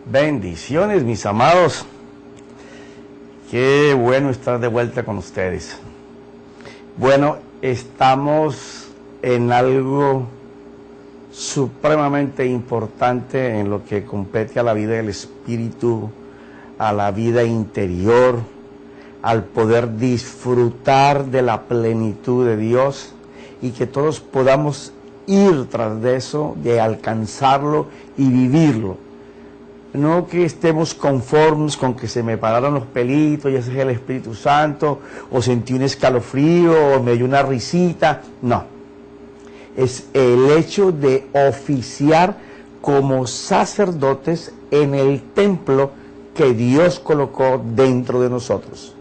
Bendiciones, mis amados. Qué bueno estar de vuelta con ustedes. Bueno, estamos en algo supremamente importante en lo que compete a la vida del espíritu, a la vida interior, al poder disfrutar de la plenitud de Dios y que todos podamos ir tras de eso, de alcanzarlo y vivirlo. No que estemos conformes con que se me pararon los pelitos, ya sea el Espíritu Santo, o sentí un escalofrío, o me dio una risita. No. Es el hecho de oficiar como sacerdotes en el templo que Dios colocó dentro de nosotros.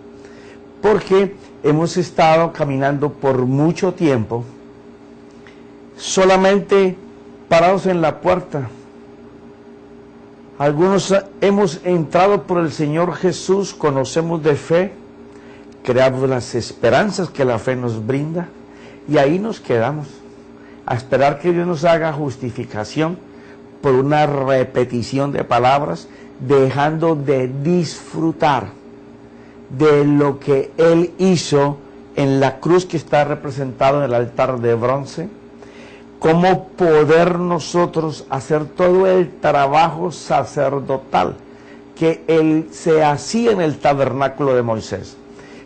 Porque hemos estado caminando por mucho tiempo solamente parados en la puerta. Algunos hemos entrado por el Señor Jesús, conocemos de fe, creamos las esperanzas que la fe nos brinda y ahí nos quedamos, a esperar que Dios nos haga justificación por una repetición de palabras, dejando de disfrutar de lo que Él hizo en la cruz que está representado en el altar de bronce. Cómo poder nosotros hacer todo el trabajo sacerdotal que Él se hacía en el tabernáculo de Moisés.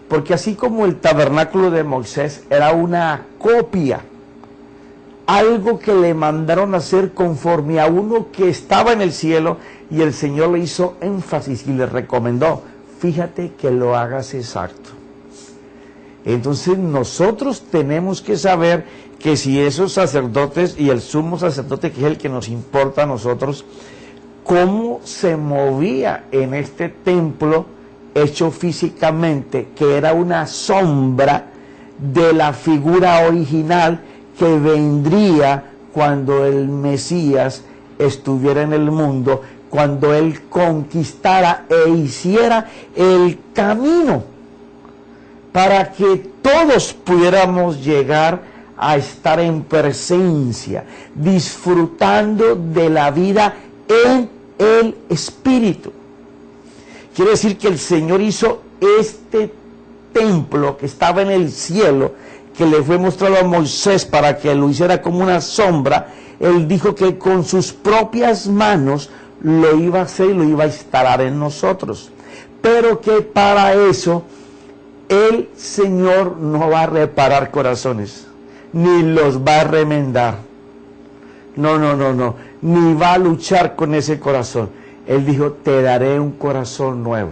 Porque así como el tabernáculo de Moisés era una copia, algo que le mandaron a hacer conforme a uno que estaba en el cielo, y el Señor le hizo énfasis y le recomendó, fíjate que lo hagas exacto. Entonces nosotros tenemos que saber que si esos sacerdotes y el sumo sacerdote, que es el que nos importa a nosotros, cómo se movía en este templo hecho físicamente, que era una sombra de la figura original que vendría cuando el Mesías estuviera en el mundo, cuando Él conquistara e hiciera el camino para que todos pudiéramos llegar a estar en presencia, disfrutando de la vida en el Espíritu. Quiere decir que el Señor hizo este templo que estaba en el cielo, que le fue mostrado a Moisés para que lo hiciera como una sombra. Él dijo que con sus propias manos lo iba a hacer y lo iba a instalar en nosotros. Pero que para eso el Señor no va a reparar corazones, ni los va a remendar. No, ni va a luchar con ese corazón. Él dijo, te daré un corazón nuevo,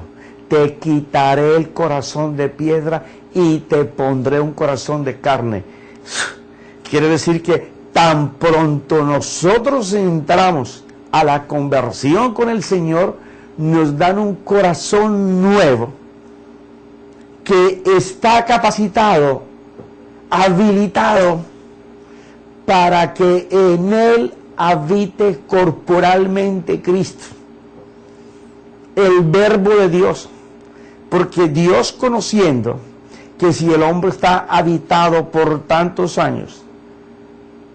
te quitaré el corazón de piedra y te pondré un corazón de carne. Quiere decir que tan pronto nosotros entramos a la conversión con el Señor, nos dan un corazón nuevo que está capacitado, habilitado para que en él habite corporalmente Cristo, el verbo de Dios. Porque Dios, conociendo que si el hombre está habitado por tantos años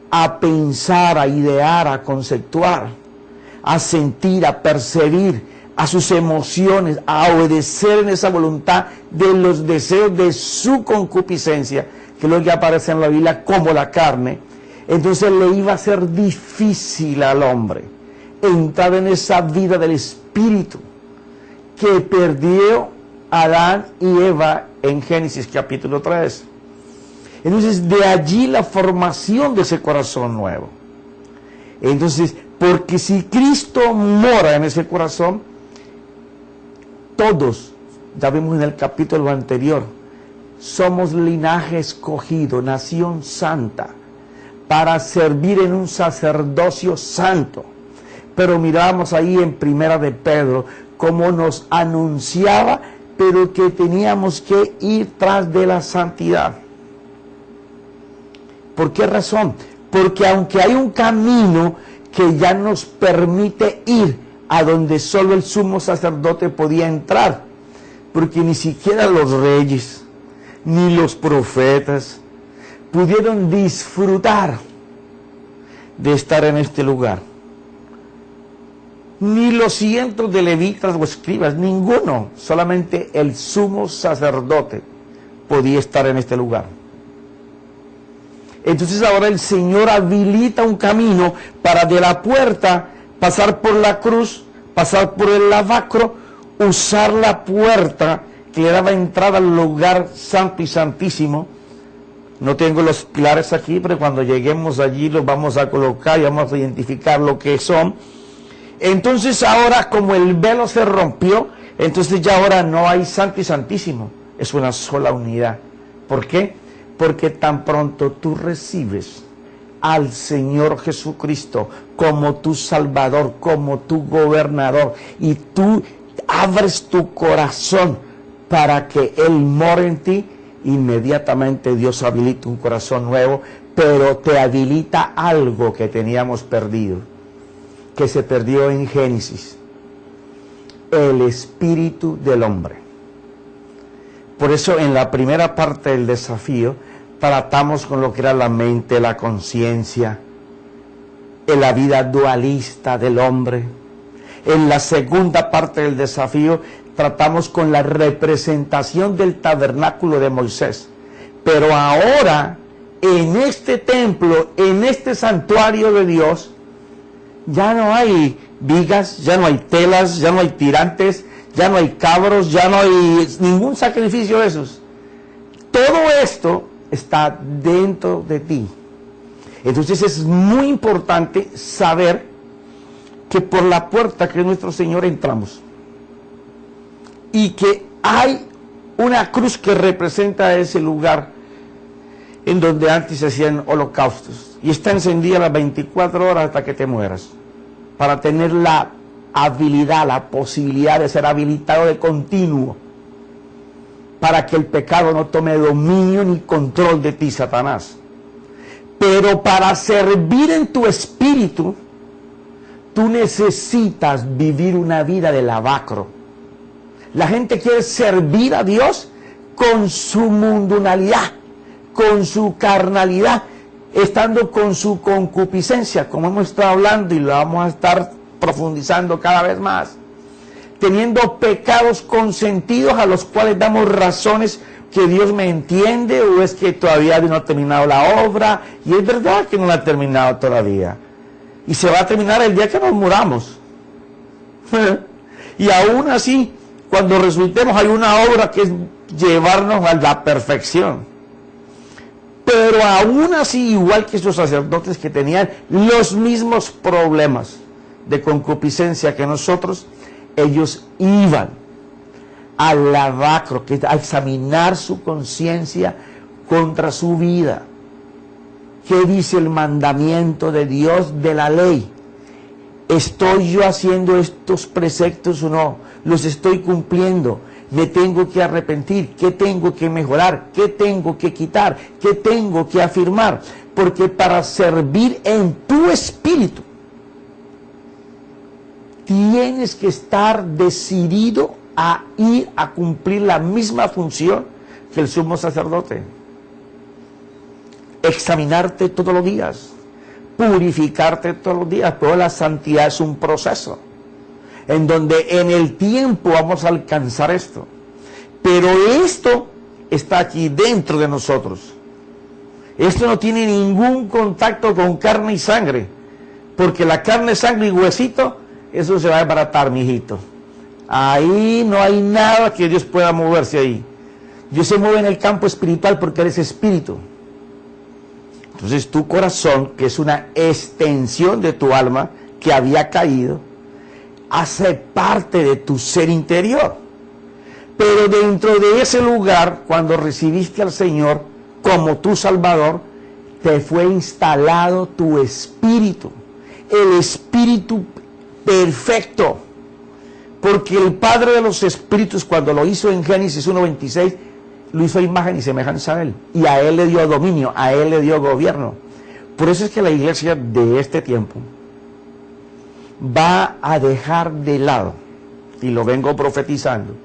a pensar, a idear, a conceptuar, a sentir, a percibir, a sus emociones, a obedecer en esa voluntad de los deseos de su concupiscencia, que es lo que aparece en la Biblia como la carne, entonces le iba a ser difícil al hombre entrar en esa vida del Espíritu que perdió Adán y Eva en Génesis capítulo 3. Entonces de allí la formación de ese corazón nuevo. Entonces, porque si Cristo mora en ese corazón, todos, ya vimos en el capítulo anterior, somos linaje escogido, nación santa, para servir en un sacerdocio santo. Pero miramos ahí en Primera de Pedro cómo nos anunciaba, pero que teníamos que ir tras de la santidad. ¿Por qué razón? Porque aunque hay un camino que ya nos permite ir a donde solo el sumo sacerdote podía entrar, porque ni siquiera los reyes ni los profetas pudieron disfrutar de estar en este lugar. ni los cientos de levitas o escribas, ninguno, solamente el sumo sacerdote podía estar en este lugar. Entonces ahora el Señor habilita un camino para de la puerta pasar por la cruz, pasar por el lavacro, usar la puerta que le daba entrada al lugar santo y santísimo. No tengo los pilares aquí, pero cuando lleguemos allí los vamos a colocar y vamos a identificar lo que son. Entonces ahora, como el velo se rompió, entonces ya ahora no hay santo y santísimo, es una sola unidad. ¿Por qué? Porque tan pronto tú recibes al Señor Jesucristo como tu Salvador, como tu gobernador, y tú abres tu corazón para que Él more en ti, inmediatamente Dios habilita un corazón nuevo, pero te habilita algo que teníamos perdido, que se perdió en Génesis: el espíritu del hombre. Por eso en la primera parte del desafío tratamos con lo que era la mente, la conciencia, en la vida dualista del hombre. En la segunda parte del desafío tratamos con la representación del tabernáculo de Moisés. Pero ahora, en este templo, en este santuario de Dios, ya no hay vigas, ya no hay telas, ya no hay tirantes, ya no hay cabros, ya no hay ningún sacrificio de esos. Todo esto está dentro de ti. Entonces es muy importante saber que por la puerta que es nuestro Señor entramos, y que hay una cruz que representa ese lugar en donde antes se hacían holocaustos, y está encendida las 24 horas hasta que te mueras, para tener la habilidad, la posibilidad de ser habilitado de continuo, para que el pecado no tome dominio ni control de ti, Satanás. Pero para servir en tu espíritu, tú necesitas vivir una vida de lavacro. La gente quiere servir a Dios con su mundunalidad, con su carnalidad, estando con su concupiscencia, como hemos estado hablando y lo vamos a estar profundizando cada vez más, teniendo pecados consentidos a los cuales damos razones que Dios me entiende, o es que todavía no ha terminado la obra, y es verdad que no la ha terminado todavía, y se va a terminar el día que nos muramos. Y aún así, cuando resultemos, hay una obra que es llevarnos a la perfección. Pero aún así, igual que esos sacerdotes que tenían los mismos problemas de concupiscencia que nosotros, ellos iban al lavacro, que a examinar su conciencia contra su vida. ¿Qué dice el mandamiento de Dios de la ley? ¿Estoy yo haciendo estos preceptos o no? ¿Los estoy cumpliendo? ¿Me tengo que arrepentir? ¿Qué tengo que mejorar? ¿Qué tengo que quitar? ¿Qué tengo que afirmar? Porque para servir en tu espíritu, tienes que estar decidido a ir a cumplir la misma función que el sumo sacerdote. Examinarte todos los días, purificarte todos los días, pero la santidad es un proceso, en donde en el tiempo vamos a alcanzar esto. Pero esto está aquí dentro de nosotros. Esto no tiene ningún contacto con carne y sangre, porque la carne, sangre y huesito, eso se va a desbaratar, mijito. Ahí no hay nada que Dios pueda moverse ahí. Dios se mueve en el campo espiritual porque eres espíritu. Entonces tu corazón, que es una extensión de tu alma que había caído, hace parte de tu ser interior. Pero dentro de ese lugar, cuando recibiste al Señor como tu Salvador, te fue instalado tu espíritu, el espíritu perfecto. Porque el Padre de los Espíritus, cuando lo hizo en Génesis 1:26, lo hizo a imagen y semejanza a Él. Y a Él le dio dominio, a Él le dio gobierno. Por eso es que la iglesia de este tiempo va a dejar de lado, y lo vengo profetizando,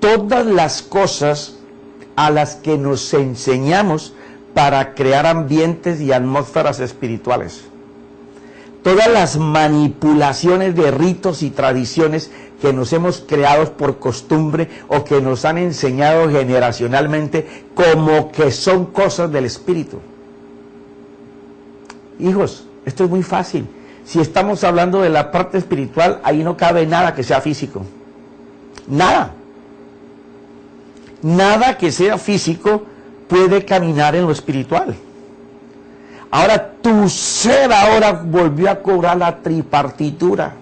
todas las cosas a las que nos enseñamos para crear ambientes y atmósferas espirituales. todas las manipulaciones de ritos y tradiciones que nos hemos creado por costumbre o que nos han enseñado generacionalmente como que son cosas del espíritu. Hijos, esto es muy fácil. Si estamos hablando de la parte espiritual, ahí no cabe nada que sea físico. Nada. Nada que sea físico puede caminar en lo espiritual. Ahora tu ser ahora volvió a cobrar la tripartitura.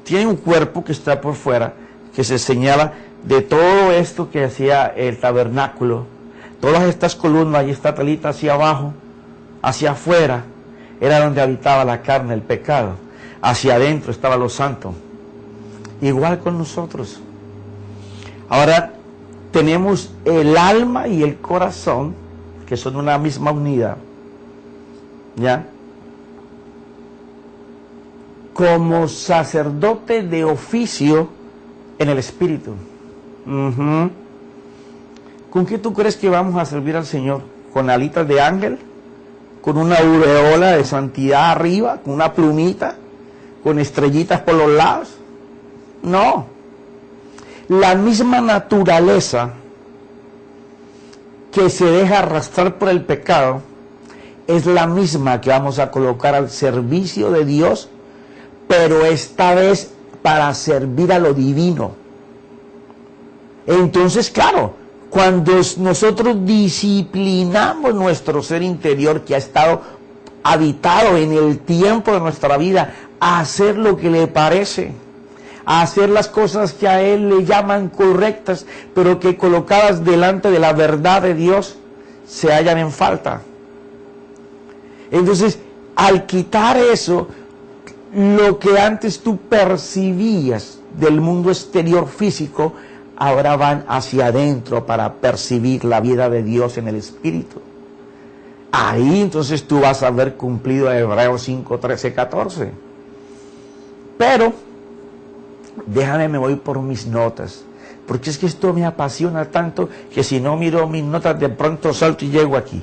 Tiene un cuerpo que está por fuera, que se señala de todo esto que hacía el tabernáculo. Todas estas columnas y esta telita hacia abajo, hacia afuera, era donde habitaba la carne, el pecado. Hacia adentro estaba lo santo. Igual con nosotros. Ahora tenemos el alma y el corazón, que son una misma unidad. ¿Ya? Como sacerdote de oficio en el Espíritu. ¿Con qué tú crees que vamos a servir al Señor? ¿Con alitas de ángel? ¿Con una aureola de santidad arriba? ¿Con una plumita? ¿Con estrellitas por los lados? No. La misma naturaleza que se deja arrastrar por el pecado es la misma que vamos a colocar al servicio de Dios, pero esta vez para servir a lo divino. Entonces, claro, cuando nosotros disciplinamos nuestro ser interior que ha estado habitado en el tiempo de nuestra vida a hacer lo que le parece, a hacer las cosas que a Él le llaman correctas, pero que colocadas delante de la verdad de Dios se hallan en falta. Entonces, al quitar eso, lo que antes tú percibías del mundo exterior físico, ahora van hacia adentro para percibir la vida de Dios en el Espíritu. Ahí entonces tú vas a haber cumplido Hebreos 5, 13, 14. Pero, déjame, me voy por mis notas, porque es que esto me apasiona tanto que si no miro mis notas de pronto salto y llego aquí.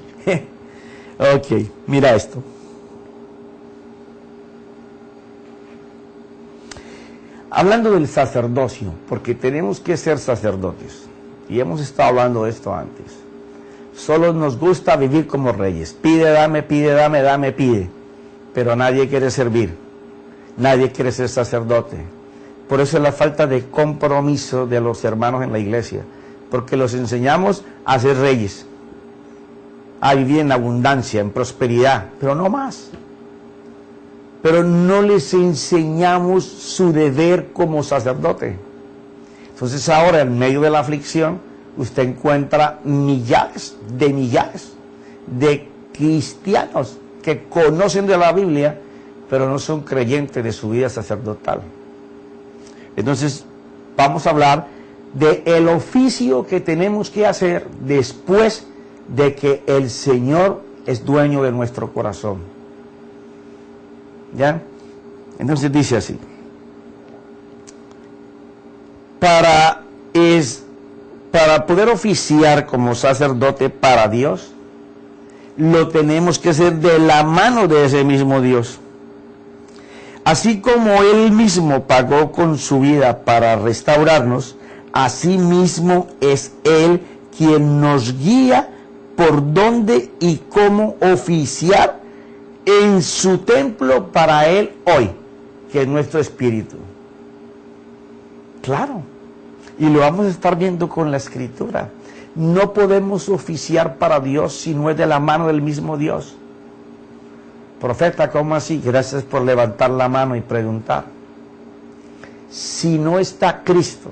Ok, mira esto. Hablando del sacerdocio, porque tenemos que ser sacerdotes, y hemos estado hablando de esto antes. Solo nos gusta vivir como reyes. Pide, dame, pide. Pero nadie quiere servir. Nadie quiere ser sacerdote. Por eso es la falta de compromiso de los hermanos en la iglesia. Porque los enseñamos a ser reyes, a vivir en abundancia, en prosperidad, pero no más. Pero no les enseñamos su deber como sacerdote. Entonces ahora, en medio de la aflicción, usted encuentra millares de cristianos que conocen de la Biblia, pero no son creyentes de su vida sacerdotal. Entonces, vamos a hablar del oficio que tenemos que hacer después de que el Señor es dueño de nuestro corazón. ¿Ya? Entonces dice así: para poder oficiar como sacerdote para Dios, lo tenemos que hacer de la mano de ese mismo Dios. Así como Él mismo pagó con su vida para restaurarnos, así mismo es Él quien nos guía por dónde y cómo oficiar en su templo para Él hoy, que es nuestro espíritu. Claro, y lo vamos a estar viendo con la Escritura. No podemos oficiar para Dios si no es de la mano del mismo Dios. Profeta, ¿cómo así? Gracias por levantar la mano y preguntar. Si no está Cristo,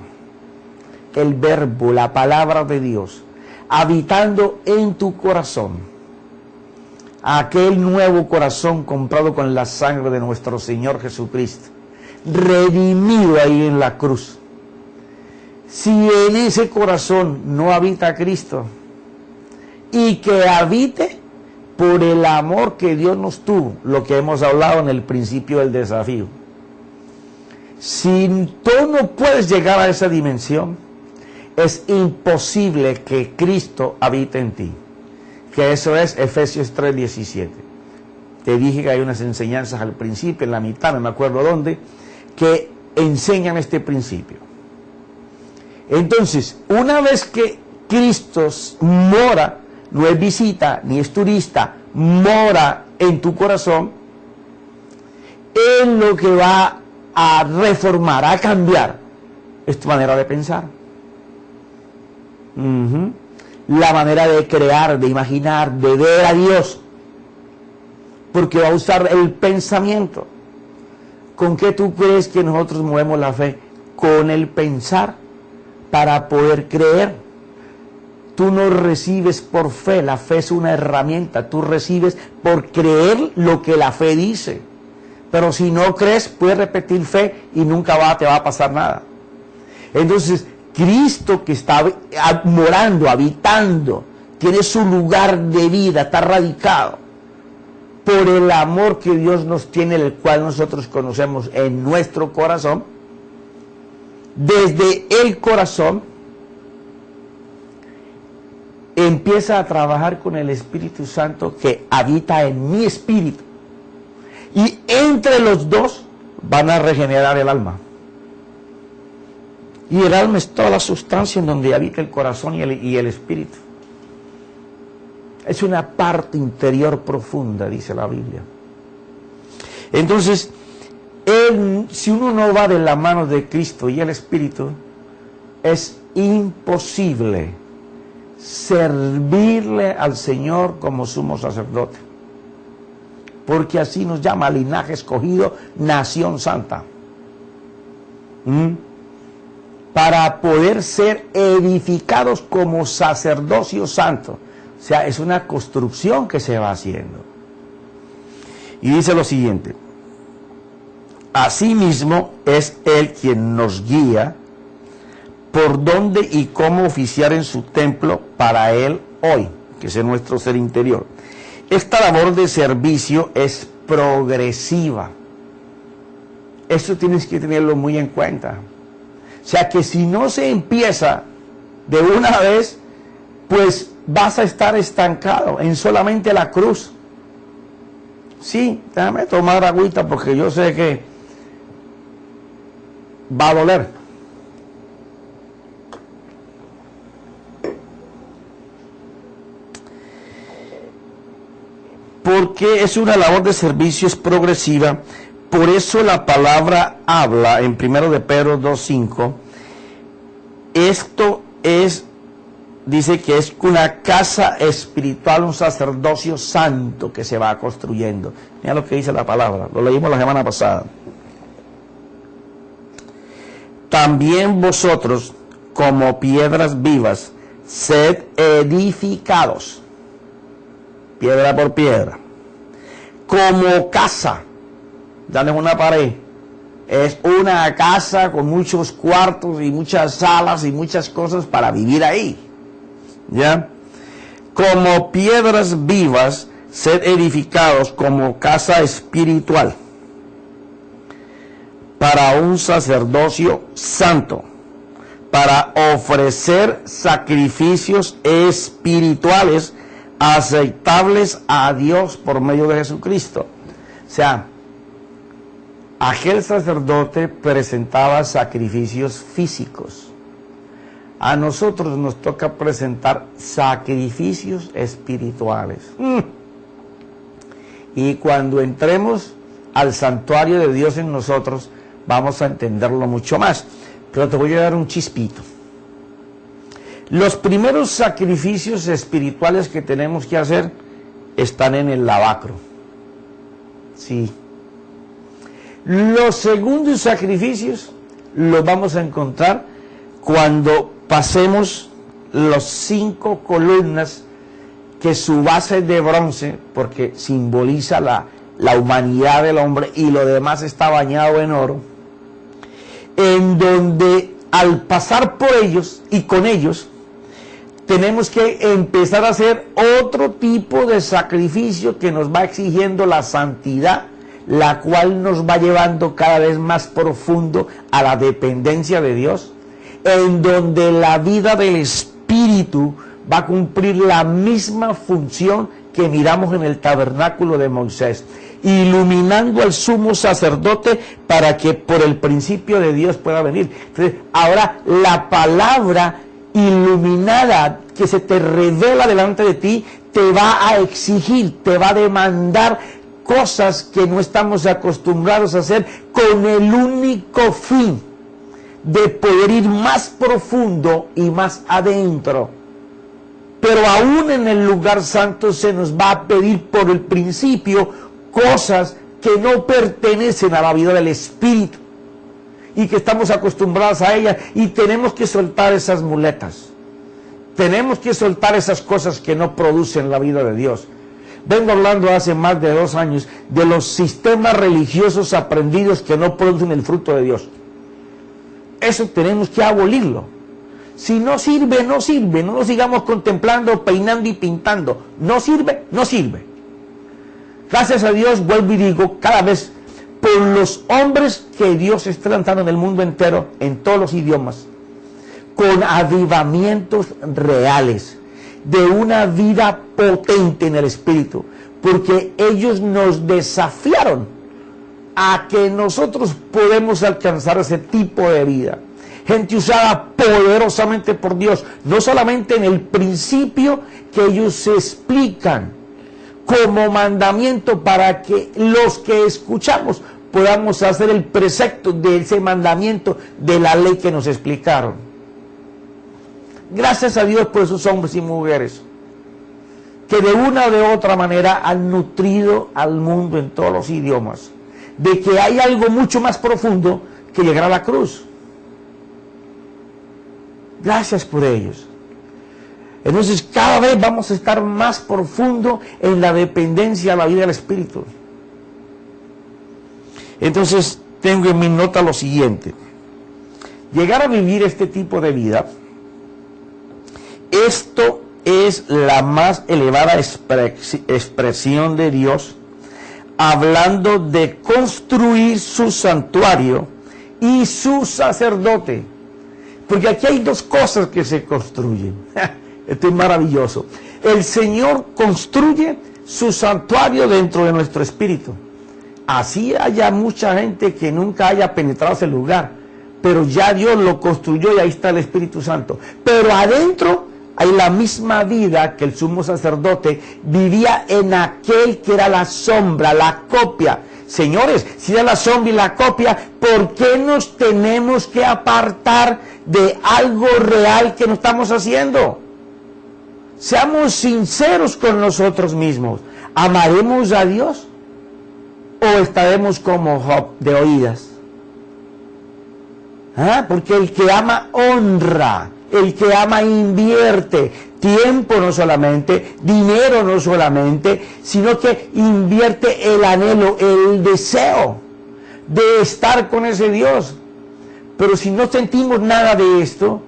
el Verbo, la palabra de Dios, habitando en tu corazón, aquel nuevo corazón comprado con la sangre de nuestro Señor Jesucristo, redimido ahí en la cruz. Si en ese corazón no habita Cristo, y que habite por el amor que Dios nos tuvo, lo que hemos hablado en el principio del desafío. Si tú no puedes llegar a esa dimensión, es imposible que Cristo habite en ti. Que eso es Efesios 3:17. Te dije que hay unas enseñanzas al principio, en la mitad, no me acuerdo dónde, que enseñan este principio. Entonces, una vez que Cristo mora, no es visita, ni es turista, mora en tu corazón, Él lo que va a reformar, a cambiar, es tu manera de pensar. La manera de crear, de imaginar, de ver a Dios. Porque va a usar el pensamiento. ¿Con qué tú crees que nosotros movemos la fe? Con el pensar para poder creer. Tú no recibes por fe, la fe es una herramienta, tú recibes por creer lo que la fe dice. Pero si no crees, puedes repetir fe y nunca te va a pasar nada. Entonces, Cristo que está morando, habitando, tiene su lugar de vida, está radicado por el amor que Dios nos tiene, el cual nosotros conocemos en nuestro corazón. Desde el corazón empieza a trabajar con el Espíritu Santo que habita en mi espíritu. Y entre los dos van a regenerar el alma. Y el alma es toda la sustancia en donde habita el corazón y el espíritu. Es una parte interior profunda, dice la Biblia. Entonces, si uno no va de la mano de Cristo y el Espíritu, es imposible servirle al Señor como sumo sacerdote. Porque así nos llama linaje escogido, nación santa. Para poder ser edificados como sacerdocio santo. O sea, es una construcción que se va haciendo. Y dice lo siguiente: asimismo es Él quien nos guía por dónde y cómo oficiar en su templo para Él hoy, que es nuestro ser interior. Esta labor de servicio es progresiva. Eso tienes que tenerlo muy en cuenta. O sea que si no se empieza de una vez, pues vas a estar estancado en solamente la cruz. Sí, déjame tomar agüita porque yo sé que va a doler. Porque es una labor de servicio, es progresiva. Por eso la palabra habla en 1 de Pedro 2:5. Esto es, dice que es una casa espiritual, un sacerdocio santo que se va construyendo. Mira lo que dice la palabra, lo leímos la semana pasada. También vosotros, como piedras vivas, sed edificados, piedra por piedra, como casa. Dale una pared. Es una casa con muchos cuartos y muchas salas y muchas cosas para vivir ahí. ¿Ya? Como piedras vivas, sed edificados como casa espiritual para un sacerdocio santo, para ofrecer sacrificios espirituales aceptables a Dios por medio de Jesucristo. O sea, aquel sacerdote presentaba sacrificios físicos. A nosotros nos toca presentar sacrificios espirituales. Y cuando entremos al santuario de Dios en nosotros, vamos a entenderlo mucho más. Pero te voy a dar un chispito. Los primeros sacrificios espirituales que tenemos que hacer están en el lavacro. Sí. Los segundos sacrificios los vamos a encontrar cuando pasemos los 5 columnas que su base es de bronce, porque simboliza la humanidad del hombre, y lo demás está bañado en oro, en donde al pasar por ellos y con ellos, tenemos que empezar a hacer otro tipo de sacrificio que nos va exigiendo la santidad, la cual nos va llevando cada vez más profundo a la dependencia de Dios, en donde la vida del Espíritu va a cumplir la misma función que miramos en el tabernáculo de Moisés. iluminando al sumo sacerdote para que por el principio de Dios pueda venir. Entonces, ahora la palabra iluminada que se te revela delante de ti, te va a exigir, te va a demandar cosas que no estamos acostumbrados a hacer, con el único fin de poder ir más profundo y más adentro. Pero aún en el lugar santo se nos va a pedir por el principio cosas que no pertenecen a la vida del Espíritu y que estamos acostumbrados a ellas, y tenemos que soltar esas muletas. Tenemos que soltar esas cosas que no producen la vida de Dios. Vengo hablando hace más de 2 años de los sistemas religiosos aprendidos que no producen el fruto de Dios. Eso tenemos que abolirlo. Si no sirve, no sirve. No nos sigamos contemplando, peinando y pintando. No sirve, no sirve. Gracias a Dios, vuelvo y digo, cada vez por los hombres que Dios está levantando en el mundo entero, en todos los idiomas, con avivamientos reales, de una vida potente en el Espíritu, porque ellos nos desafiaron a que nosotros podemos alcanzar ese tipo de vida. Gente usada poderosamente por Dios, no solamente en el principio que ellos se explican como mandamiento para que los que escuchamos podamos hacer el precepto de ese mandamiento de la ley que nos explicaron. Gracias a Dios por esos hombres y mujeres que de una o de otra manera han nutrido al mundo en todos los idiomas, de que hay algo mucho más profundo que llegar a la cruz. Gracias por ellos. Entonces cada vez vamos a estar más profundo en la dependencia a la vida del Espíritu. Entonces tengo en mi nota lo siguiente: llegar a vivir este tipo de vida, esto es la más elevada expresión de Dios, hablando de construir su santuario y su sacerdote. Porque aquí hay 2 cosas que se construyen. Esto es maravilloso. El Señor construye su santuario dentro de nuestro espíritu. Así haya mucha gente que nunca haya penetrado ese lugar, pero ya Dios lo construyó y ahí está el Espíritu Santo. Pero adentro hay la misma vida que el sumo sacerdote vivía en aquel que era la sombra, la copia. Señores, si era la sombra y la copia, ¿por qué nos tenemos que apartar de algo real que no estamos haciendo? Seamos sinceros con nosotros mismos. ¿Amaremos a Dios o estaremos como Job, de oídas? Porque el que ama honra, el que ama invierte tiempo, no solamente dinero, no solamente, sino que invierte el anhelo, el deseo de estar con ese Dios. Pero si no sentimos nada de esto,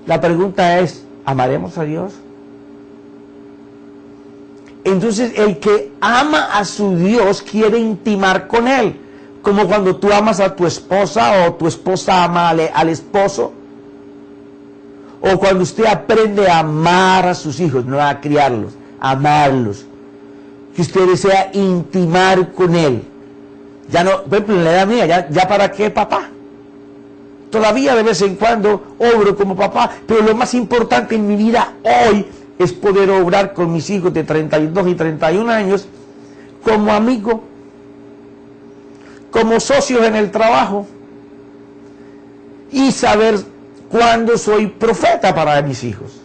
la pregunta es, ¿amaremos a Dios? Entonces el que ama a su Dios quiere intimar con Él, como cuando tú amas a tu esposa o tu esposa ama al esposo, o cuando usted aprende a amar a sus hijos, no a criarlos, a amarlos, que usted desea intimar con Él. Ya no, por ejemplo, en la edad mía, ya para qué papá. Todavía de vez en cuando obro como papá, pero lo más importante en mi vida hoy es poder obrar con mis hijos de 32 y 31 años como amigo, como socios en el trabajo, y saber cuándo soy profeta para mis hijos.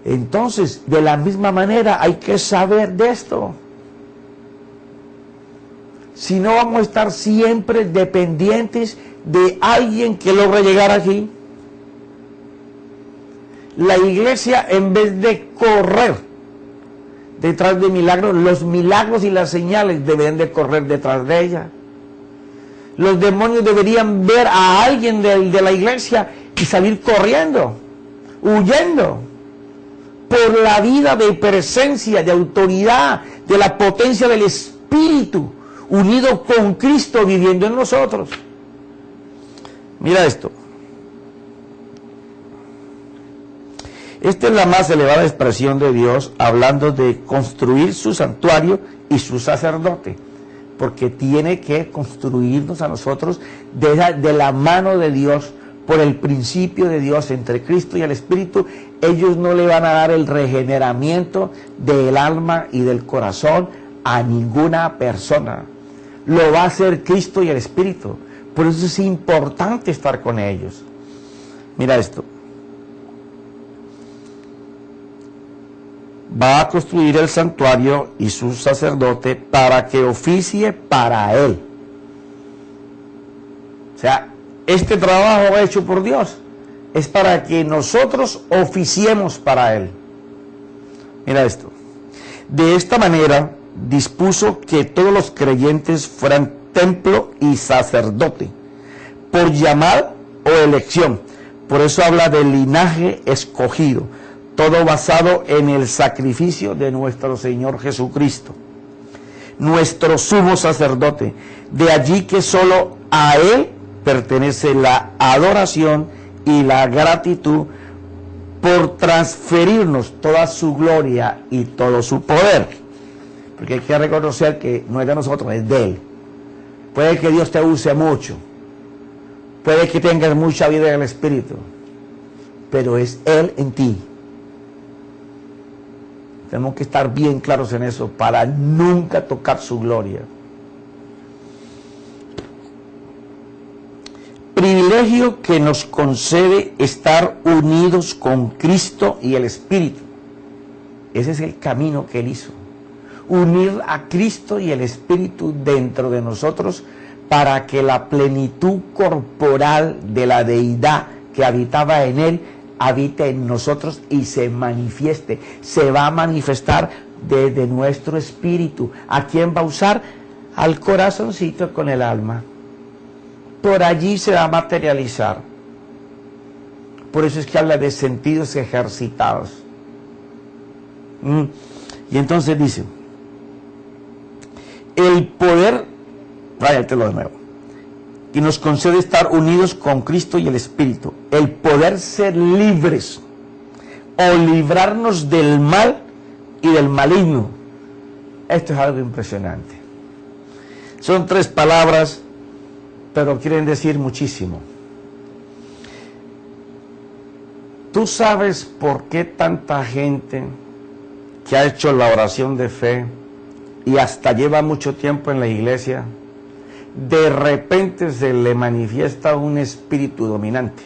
Entonces, de la misma manera hay que saber de esto. Si no, vamos a estar siempre dependientes de alguien que logra llegar aquí. La iglesia, en vez de correr detrás de milagros, los milagros y las señales deberían de correr detrás de ella. Los demonios deberían ver a alguien de la iglesia y salir corriendo, huyendo, por la vida de presencia, de autoridad, de la potencia del Espíritu, unido con Cristo viviendo en nosotros. Mira esto. Esta es la más elevada expresión de Dios, hablando de construir su santuario y su sacerdote, porque tiene que construirnos a nosotros de la mano de Dios, por el principio de Dios entre Cristo y el Espíritu. Ellos no le van a dar el regeneramiento del alma y del corazón a ninguna persona. Lo va a hacer Cristo y el Espíritu. Por eso es importante estar con ellos. Mira esto. Va a construir el santuario y su sacerdote para que oficie para él. O sea, este trabajo hecho por Dios es para que nosotros oficiemos para él. Mira esto. De esta manera dispuso que todos los creyentes fueran templo y sacerdote, por llamada o elección. Por eso habla del linaje escogido, todo basado en el sacrificio de nuestro Señor Jesucristo, nuestro sumo sacerdote. De allí que solo a Él pertenece la adoración y la gratitud por transferirnos toda su gloria y todo su poder. Porque hay que reconocer que no es de nosotros, es de Él. Puede que Dios te use mucho, puede que tengas mucha vida en el Espíritu, pero es Él en ti. Tenemos que estar bien claros en eso para nunca tocar su gloria. Privilegio que nos concede estar unidos con Cristo y el Espíritu. Ese es el camino que Él hizo. Unir a Cristo y el Espíritu dentro de nosotros para que la plenitud corporal de la deidad que habitaba en Él habite en nosotros y se manifieste. Se va a manifestar desde nuestro espíritu. ¿A quién va a usar? Al corazoncito con el alma. Por allí se va a materializar. Por eso es que habla de sentidos ejercitados. Y entonces dice, el poder, váyatelo de nuevo, y nos concede estar unidos con Cristo y el Espíritu, el poder ser libres o librarnos del mal y del maligno. Esto es algo impresionante. Son 3 palabras, pero quieren decir muchísimo. ¿Tú sabes por qué tanta gente que ha hecho la oración de fe y hasta lleva mucho tiempo en la iglesia, de repente se le manifiesta un espíritu dominante?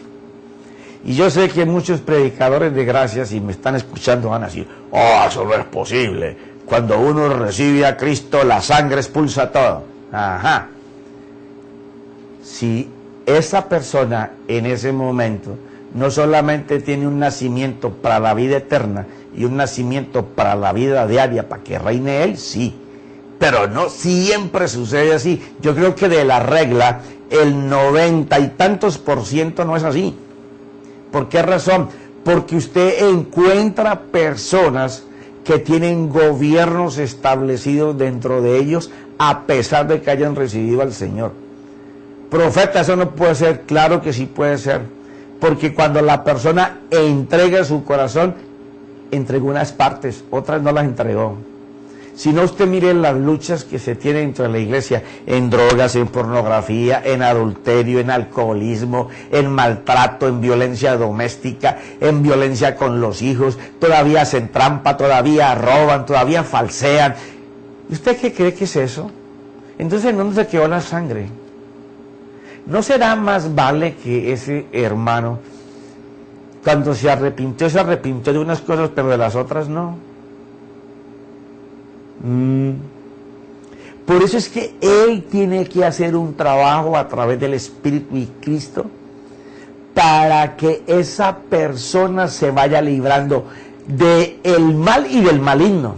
Y yo sé que muchos predicadores de gracia, si me están escuchando, van a decir, oh, eso no es posible. Cuando uno recibe a Cristo, la sangre expulsa todo. Ajá. Si esa persona en ese momento no solamente tiene un nacimiento para la vida eterna y un nacimiento para la vida diaria, para que reine Él, sí. Pero no siempre sucede así. Yo creo que de la regla, el 90 y tantos % no es así. ¿Por qué razón? Porque usted encuentra personas que tienen gobiernos establecidos dentro de ellos, a pesar de que hayan recibido al Señor. Profeta, eso no puede ser. Claro que sí puede ser. Porque cuando la persona entrega su corazón, entregó unas partes, otras no las entregó. Si no, usted mire las luchas que se tienen dentro de la iglesia, en drogas, en pornografía, en adulterio, en alcoholismo, en maltrato, en violencia doméstica, en violencia con los hijos, todavía hacen trampa, todavía roban, todavía falsean. ¿Y usted qué cree que es eso? Entonces, ¿en dónde se quedó la sangre? ¿No será más vale que ese hermano, cuando se arrepintió de unas cosas, pero de las otras no? Por eso es que Él tiene que hacer un trabajo a través del Espíritu y Cristo, para que esa persona se vaya librando del mal y del maligno.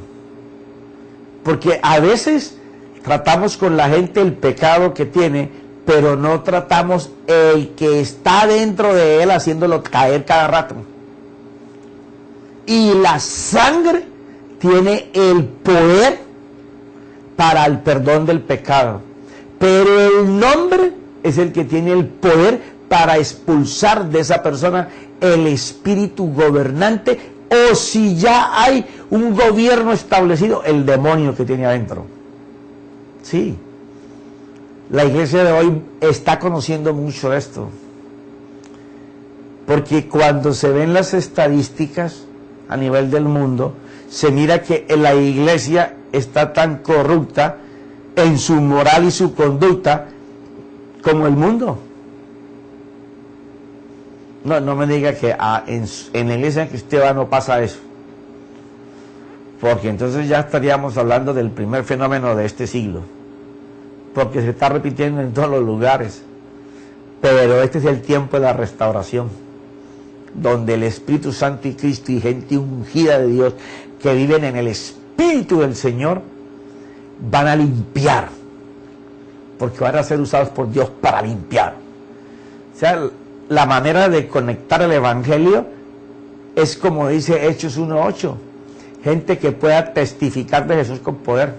Porque a veces tratamos con la gente el pecado que tiene, pero no tratamos el que está dentro de él, haciéndolo caer cada rato. Y la sangre tiene el poder para el perdón del pecado, pero el nombre es el que tiene el poder para expulsar de esa persona el espíritu gobernante o si ya hay un gobierno establecido, el demonio que tiene adentro. Sí, la iglesia de hoy está conociendo mucho esto, porque cuando se ven las estadísticas a nivel del mundo, se mira que la iglesia está tan corrupta en su moral y su conducta como el mundo. No me diga que en la iglesia cristiana no pasa eso, porque entonces ya estaríamos hablando del primer fenómeno de este siglo, porque se está repitiendo en todos los lugares. Pero este es el tiempo de la restauración, donde el Espíritu Santo y Cristo y gente ungida de Dios que viven en el Espíritu del Señor van a limpiar, porque van a ser usados por Dios para limpiar. O sea, la manera de conectar el Evangelio es como dice Hechos 1:8, gente que pueda testificar de Jesús con poder.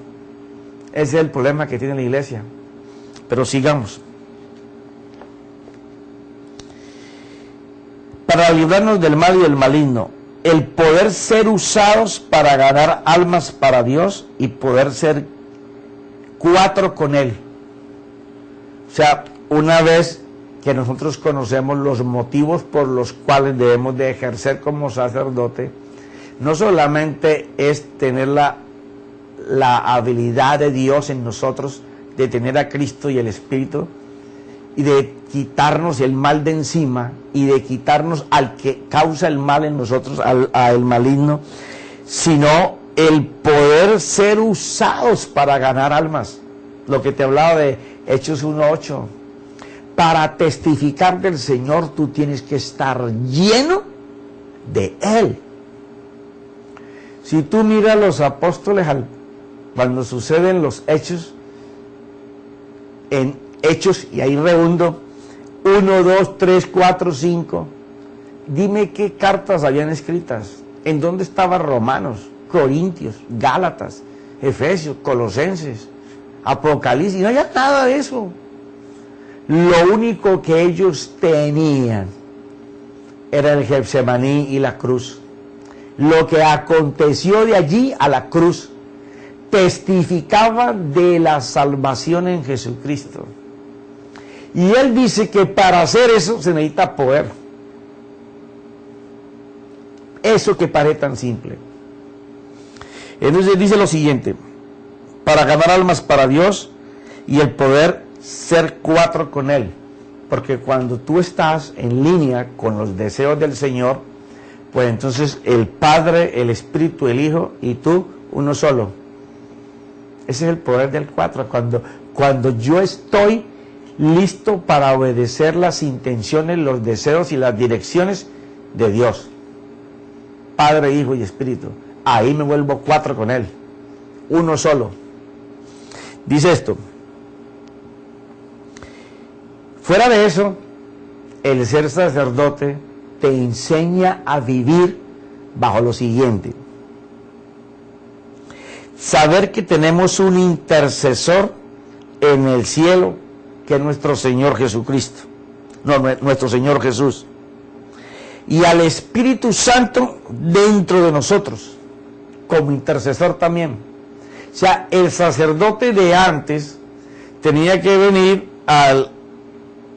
Ese es el problema que tiene la iglesia. Pero sigamos. Para librarnos del mal y del maligno, el poder ser usados para ganar almas para Dios y poder ser 4 con Él. O sea, una vez que nosotros conocemos los motivos por los cuales debemos de ejercer como sacerdote, no solamente es tener la habilidad de Dios en nosotros, de tener a Cristo y el Espíritu, y de quitarnos el mal de encima, y de quitarnos al que causa el mal en nosotros, al maligno, sino el poder ser usados para ganar almas. Lo que te hablaba de Hechos 1:8. Para testificar del Señor tú tienes que estar lleno de Él. Si tú miras a los apóstoles cuando suceden los hechos, en Hechos, y ahí rehundo, 1, 2, 3, 4, 5, dime qué cartas habían escritas, en dónde estaban Romanos, Corintios, Gálatas, Efesios, Colosenses, Apocalipsis, no había nada de eso. Lo único que ellos tenían era el Getsemaní y la cruz. Lo que aconteció de allí a la cruz testificaba de la salvación en Jesucristo. Y él dice que para hacer eso se necesita poder. Eso que parece tan simple. Entonces dice lo siguiente: para ganar almas para Dios y el poder ser 4 con Él. Porque cuando tú estás en línea con los deseos del Señor, pues entonces el Padre, el Espíritu, el Hijo y tú, uno solo. Ese es el poder del 4. Cuando yo estoy listo para obedecer las intenciones, los deseos y las direcciones de Dios, Padre, Hijo y Espíritu, ahí me vuelvo 4 con Él, uno solo. Dice esto: fuera de eso, el ser sacerdote te enseña a vivir bajo lo siguiente: saber que tenemos un intercesor en el cielo, que es nuestro Señor Jesucristo, nuestro Señor Jesús, y al Espíritu Santo dentro de nosotros, como intercesor también. O sea, el sacerdote de antes tenía que venir al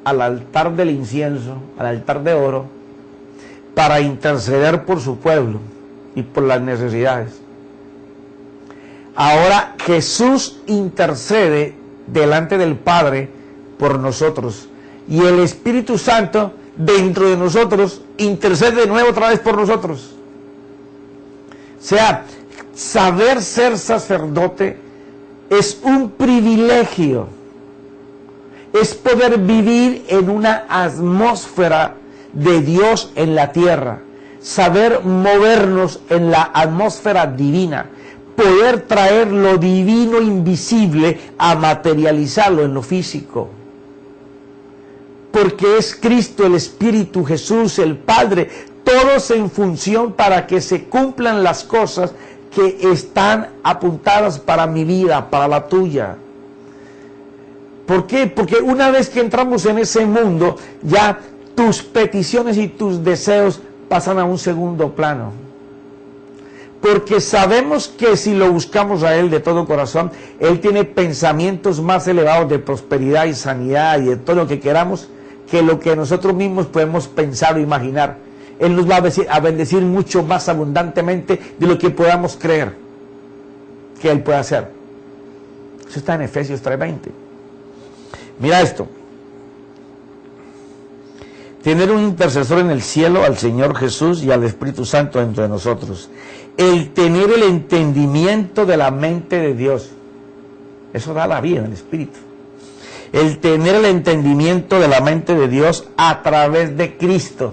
altar del incienso, al altar de oro, para interceder por su pueblo y por las necesidades. Ahora Jesús intercede delante del Padre por nosotros, y el Espíritu Santo dentro de nosotros intercede de nuevo otra vez por nosotros. O sea, saber ser sacerdote es un privilegio, es poder vivir en una atmósfera de Dios en la tierra, saber movernos en la atmósfera divina, poder traer lo divino invisible a materializarlo en lo físico. Porque es Cristo, el Espíritu, Jesús, el Padre, todos en función para que se cumplan las cosas que están apuntadas para mi vida, para la tuya. ¿Por qué? Porque una vez que entramos en ese mundo, ya tus peticiones y tus deseos pasan a un segundo plano. Porque sabemos que si lo buscamos a Él de todo corazón, Él tiene pensamientos más elevados de prosperidad y sanidad y de todo lo que queramos, que lo que nosotros mismos podemos pensar o imaginar. Él nos va a bendecir mucho más abundantemente de lo que podamos creer que Él puede hacer. Eso está en Efesios 3:20. Mira esto. Tener un intercesor en el cielo, al Señor Jesús y al Espíritu Santo dentro de nosotros. El tener el entendimiento de la mente de Dios. Eso da la vida en el Espíritu. El tener el entendimiento de la mente de Dios a través de Cristo.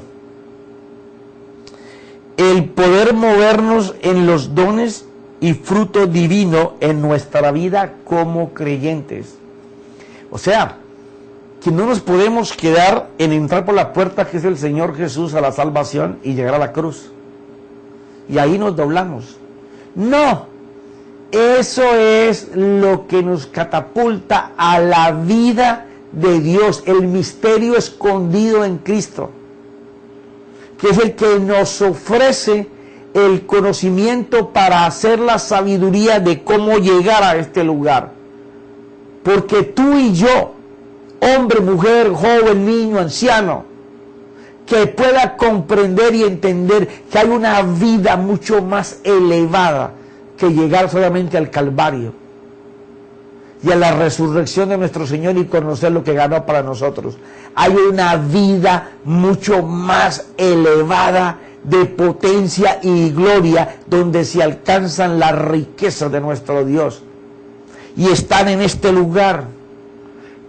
El poder movernos en los dones y fruto divino en nuestra vida como creyentes. O sea, que no nos podemos quedar en entrar por la puerta que es el Señor Jesús a la salvación y llegar a la cruz. Y ahí nos doblamos. No, eso es lo que nos catapulta a la vida de Dios, el misterio escondido en Cristo, que es el que nos ofrece el conocimiento para hacer la sabiduría de cómo llegar a este lugar. Porque tú y yo, hombre, mujer, joven, niño, anciano, que pueda comprender y entender que hay una vida mucho más elevada que llegar solamente al Calvario y a la resurrección de nuestro Señor y conocer lo que ganó para nosotros. Hay una vida mucho más elevada de potencia y gloria donde se alcanzan las riquezas de nuestro Dios y están en este lugar.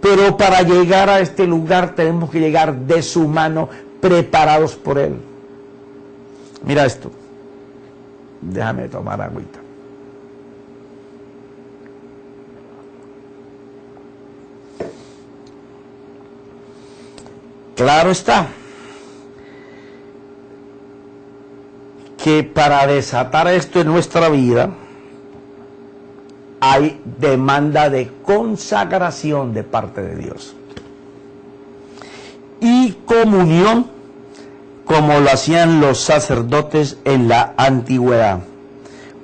Pero para llegar a este lugar tenemos que llegar de su mano, preparados por Él. Mira esto. Déjame tomar agüita. Claro está que para desatar esto en nuestra vida hay demanda de consagración de parte de Dios y comunión como lo hacían los sacerdotes en la antigüedad,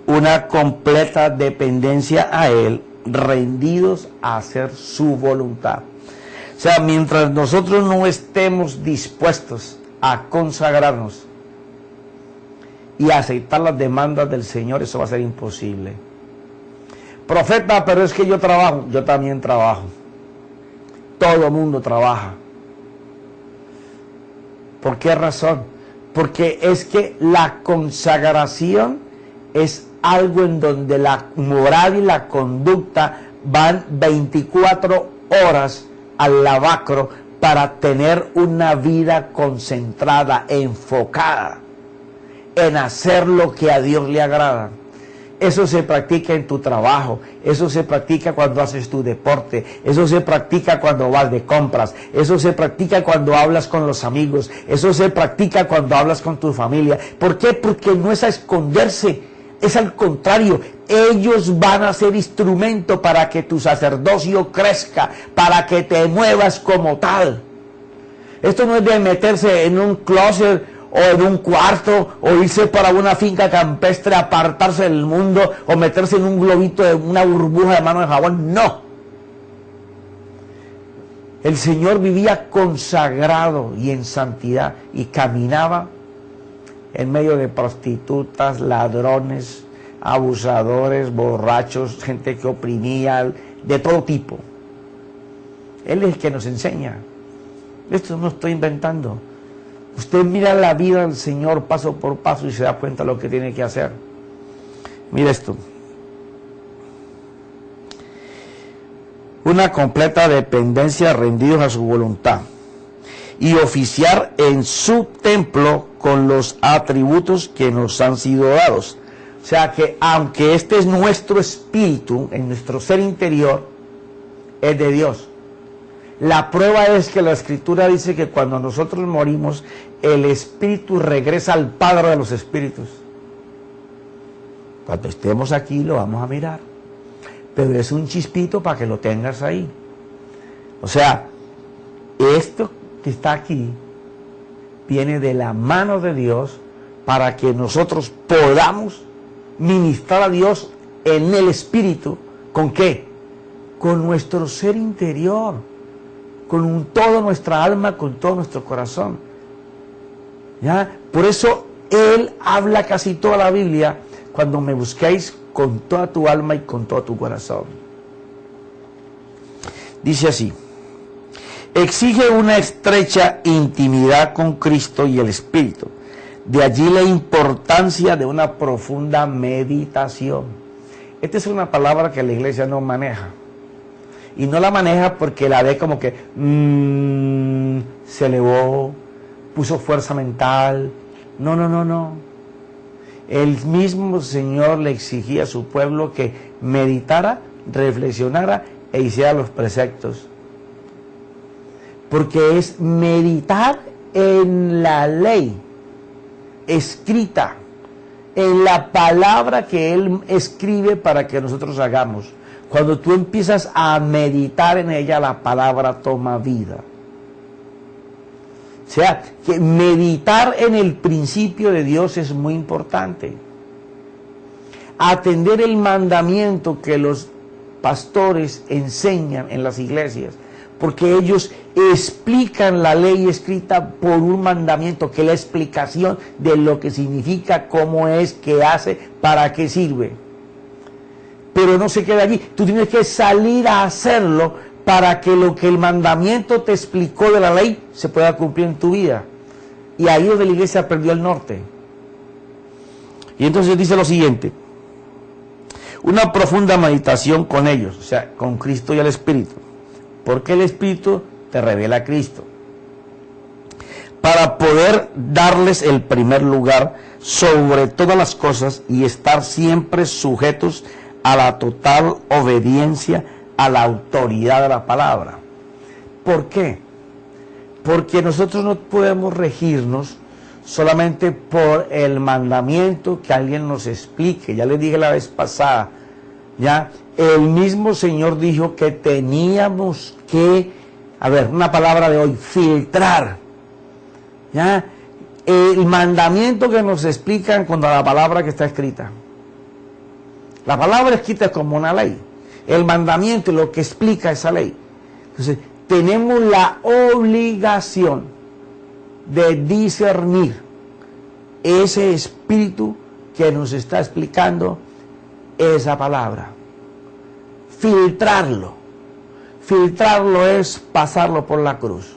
una completa dependencia a Él, rendidos a hacer su voluntad. O sea, mientras nosotros no estemos dispuestos a consagrarnos y a aceptar las demandas del Señor, eso va a ser imposible. Profeta, pero es que yo trabajo. Yo también trabajo. Todo el mundo trabaja. ¿Por qué razón? Porque es que la consagración es algo en donde la moral y la conducta van 24 horas al lavacro para tener una vida concentrada, enfocada en hacer lo que a Dios le agrada. Eso se practica en tu trabajo, eso se practica cuando haces tu deporte, eso se practica cuando vas de compras, eso se practica cuando hablas con los amigos, eso se practica cuando hablas con tu familia. ¿Por qué? Porque no es a esconderse, es al contrario. Ellos van a ser instrumento para que tu sacerdocio crezca, para que te muevas como tal. Esto no es de meterse en un closet o en un cuarto, o irse para una finca campestre, apartarse del mundo, o meterse en un globito de una burbuja de mano de jabón. No. El Señor vivía consagrado y en santidad, y caminaba en medio de prostitutas, ladrones, abusadores, borrachos, gente que oprimía, de todo tipo. Él es el que nos enseña. Esto no estoy inventando. Usted mira la vida del Señor paso por paso y se da cuenta de lo que tiene que hacer. Mira esto. Una completa dependencia, rendidos a su voluntad. Y oficiar en su templo con los atributos que nos han sido dados. O sea que aunque este es nuestro espíritu, en nuestro ser interior, es de Dios. La prueba es que la Escritura dice que cuando nosotros morimos, el espíritu regresa al Padre de los espíritus. Cuando estemos aquí lo vamos a mirar. Pero es un chispito para que lo tengas ahí. O sea, esto que está aquí viene de la mano de Dios para que nosotros podamos ministrar a Dios en el Espíritu. ¿Con qué? Con nuestro ser interior, con toda nuestra alma, con todo nuestro corazón. ¿Ya? Por eso Él habla casi toda la Biblia: cuando me busquéis con toda tu alma y con todo tu corazón. Dice así: exige una estrecha intimidad con Cristo y el Espíritu. De allí la importancia de una profunda meditación. Esta es una palabra que la iglesia no maneja. Y no la maneja porque la ve como que se elevó, puso fuerza mental. No. El mismo Señor le exigía a su pueblo que meditara, reflexionara e hiciera los preceptos. Porque es meditar en la ley escrita, en la palabra que Él escribe para que nosotros hagamos. Cuando tú empiezas a meditar en ella, la palabra toma vida. O sea, que meditar en el principio de Dios es muy importante. Atender el mandamiento que los pastores enseñan en las iglesias, porque ellos explican la ley escrita por un mandamiento, que es la explicación de lo que significa, cómo es, qué hace, para qué sirve. Pero no se queda allí, tú tienes que salir a hacerlo para que lo que el mandamiento te explicó de la ley se pueda cumplir en tu vida. Y ahí es donde la iglesia perdió el norte. Y entonces dice lo siguiente: una profunda meditación con ellos, o sea, con Cristo y el Espíritu. Porque el Espíritu te revela a Cristo. Para poder darles el primer lugar sobre todas las cosas y estar siempre sujetos a la total obediencia a la autoridad de la palabra. ¿Por qué? Porque nosotros no podemos regirnos solamente por el mandamiento que alguien nos explique. Ya les dije la vez pasada, ya el mismo Señor dijo que teníamos que, una palabra de hoy, filtrar, ya el mandamiento que nos explican con la palabra que está escrita. La palabra escrita es como una ley. El mandamiento es lo que explica esa ley. Entonces, tenemos la obligación de discernir ese espíritu que nos está explicando esa palabra. Filtrarlo. Filtrarlo es pasarlo por la cruz.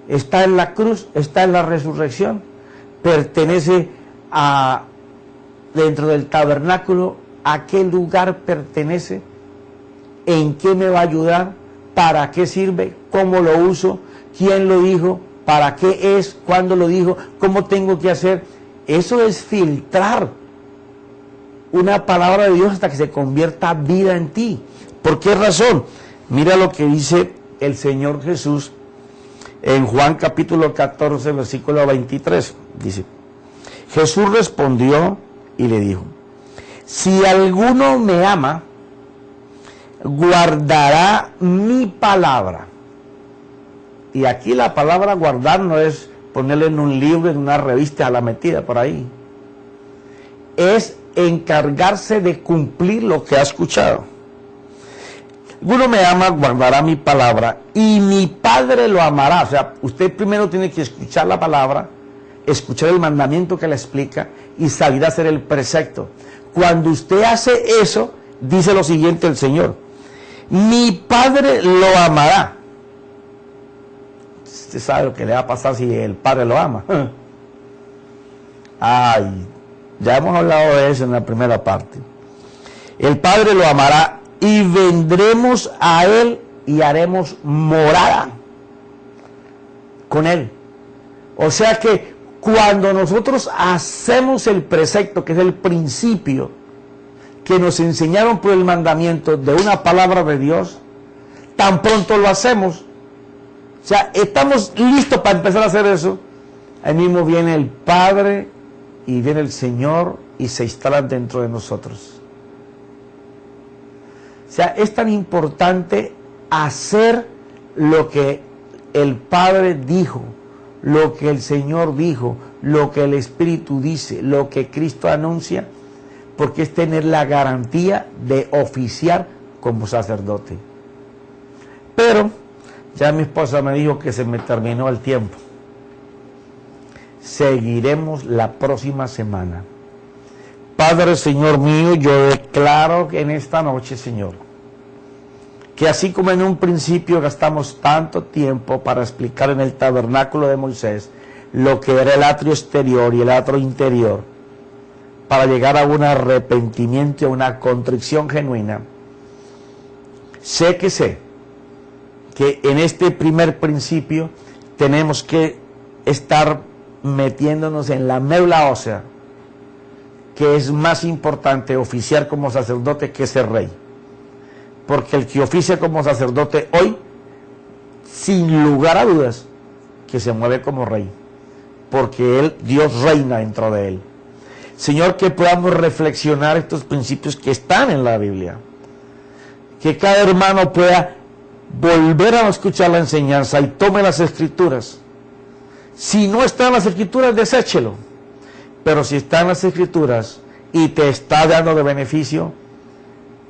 Está en la cruz, está en la resurrección, pertenece a dentro del tabernáculo. ¿A qué lugar pertenece? ¿En qué me va a ayudar? ¿Para qué sirve? ¿Cómo lo uso? ¿Quién lo dijo? ¿Para qué es? ¿Cuándo lo dijo? ¿Cómo tengo que hacer? Eso es filtrar una palabra de Dios hasta que se convierta vida en ti. ¿Por qué razón? Mira lo que dice el Señor Jesús en Juan capítulo 14, versículo 23. Dice: Jesús respondió y le dijo: si alguno me ama, guardará mi palabra. Y aquí la palabra guardar no es ponerle en un libro, en una revista a la metida por ahí. Es encargarse de cumplir lo que ha escuchado. Alguno me ama, guardará mi palabra, y mi Padre lo amará. O sea, usted primero tiene que escuchar la palabra, escuchar el mandamiento que le explica y salir a hacer el precepto. Cuando usted hace eso, dice lo siguiente el Señor: mi Padre lo amará. Usted sabe lo que le va a pasar si el Padre lo ama. Ay, ya hemos hablado de eso en la primera parte. El Padre lo amará y vendremos a Él y haremos morada con Él. O sea que cuando nosotros hacemos el precepto, que es el principio que nos enseñaron por el mandamiento de una palabra de Dios, tan pronto lo hacemos, o sea, estamos listos para empezar a hacer eso, ahí mismo viene el Padre y viene el Señor y se instalan dentro de nosotros. O sea, es tan importante hacer lo que el Padre dijo, lo que el Señor dijo, lo que el Espíritu dice, lo que Cristo anuncia, porque es tener la garantía de oficiar como sacerdote. Pero ya mi esposa me dijo que se me terminó el tiempo. Seguiremos la próxima semana. Padre, Señor mío, yo declaro que en esta noche, Señor, que así como en un principio gastamos tanto tiempo para explicar en el tabernáculo de Moisés lo que era el atrio exterior y el atrio interior, para llegar a un arrepentimiento y a una contrición genuina, sé que en este primer principio tenemos que estar metiéndonos en la médula ósea, que es más importante oficiar como sacerdote que ser rey. Porque el que oficia como sacerdote hoy, sin lugar a dudas, que se mueve como rey. Porque Dios reina dentro de él. Señor, que podamos reflexionar estos principios que están en la Biblia. Que cada hermano pueda volver a escuchar la enseñanza y tome las escrituras. Si no están las escrituras, deséchelo. Pero si están las escrituras y te está dando de beneficio,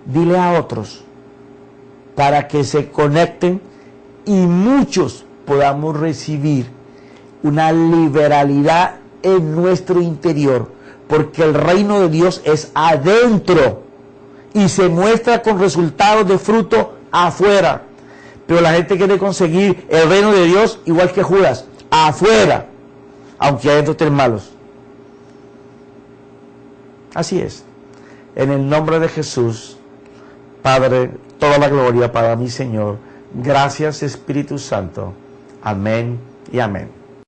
dile a otros para que se conecten y muchos podamos recibir una liberalidad en nuestro interior, porque el reino de Dios es adentro y se muestra con resultados de fruto afuera. Pero la gente quiere conseguir el reino de Dios igual que Judas, afuera, aunque adentro estén malos. Así es. En el nombre de Jesús, Padre, toda la gloria para mi Señor. Gracias, Espíritu Santo. Amén y amén.